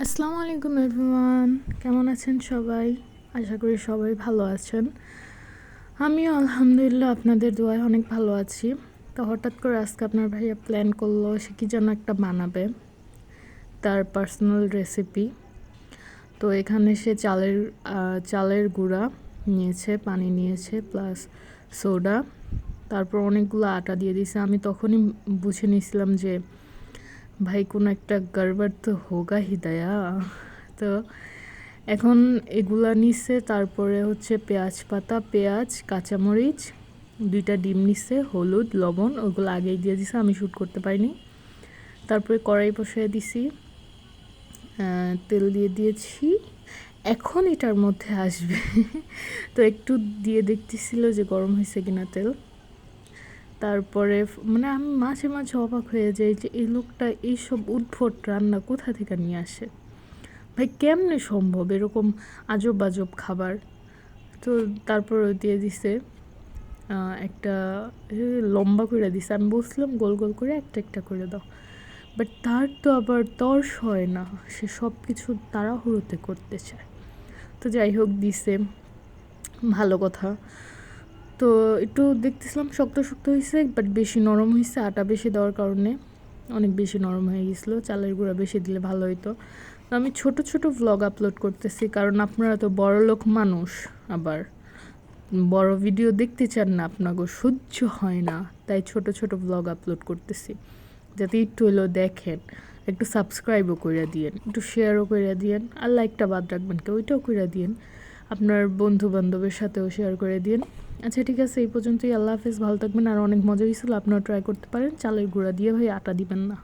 আসসালামু আলাইকুম এভরিওয়ান, কেমন আছেন সবাই? আশা করি সবাই ভালো আছেন। আমিও আলহামদুলিল্লাহ আপনাদের দোয়ায় অনেক ভালো আছি। তো হঠাৎ করে আজকে আপনার ভাইয়া প্ল্যান করলো সে কি যেন একটা বানাবে, তার পার্সোনাল রেসিপি। তো এখানে সে চালের গুঁড়া নিয়েছে, পানি নিয়েছে, প্লাস সোডা, তারপর অনেকগুলো আটা দিয়ে দিয়েছে। আমি তখনই বুঝে নিয়েছিলাম যে ভাই কোনো একটা গড়বড় তো হোগা হি দয়া। তো এখন এগুলা নিচ্ছে, তারপরে হচ্ছে পেঁয়াজ পাতা, পেঁয়াজ, কাঁচামরিচ, 2টা ডিম নিচ্ছে, হলুদ, লবণ, ওগুলো আগেই দিয়ে দিছে, আমি শ্যুট করতে পারিনি। তারপরে কড়াই বসিয়ে দিছি, তেল দিয়ে দিয়েছি। এখন এটার মধ্যে আসবে তো একটু দিয়ে দেখতেছিল যে গরম হয়েছে কিনা তেল। তারপরে মানে আমি মাঝে মাঝে অবাক হয়ে যাই যে এই লোকটা এইসব উদ্ভট রান্না কোথা থেকে নিয়ে আসে। ভাই কেমনে সম্ভব এরকম আজব আজব খাবার। তো তারপর দিয়ে দিছে একটা লম্বা করে দিছে। আমি বলছিলাম গোল গোল করে একটা একটা করে দাও, বাট তার তো আবার তর্স হয় না, সে সব কিছু তাড়াহুড়োতে করতে চায়। তো যাই হোক দিছে, ভালো কথা। তো একটু দেখতেছিলাম শক্ত শক্ত হয়েছে, বাট বেশি নরম হয়েছে, আটা বেশি দেওয়ার কারণে অনেক বেশি নরম হয়ে গেছিলো। চালের গুঁড়া বেশি দিলে ভালো হতো। তো আমি ছোট ছোট ভ্লগ আপলোড করতেছি, কারণ আপনারা তো বড়লোক মানুষ, আবার বড় ভিডিও দেখতে চান না, আপনাকে সহ্য হয় না, তাই ছোট ছোট ভ্লগ আপলোড করতেছি, যাতে একটু হলেও দেখেন। একটু সাবস্ক্রাইবও করে দিয়েন, একটু শেয়ারও করে দিয়েন, আর লাইকটা বাদ রাখবেন কেউ, ওইটাও করে দিয়েন। আপনার বন্ধু বান্ধবের সাথেও শেয়ার করে দিন। আচ্ছা ঠিক আছে, এই পর্যন্তই। আল্লাহ হাফেজ, ভালো থাকবেন। আর অনেক মজা হয়েছিল, আপনারা ট্রাই করতে পারেন। চালের গুঁড়া দিয়ে ভাই আটা দিবেন না।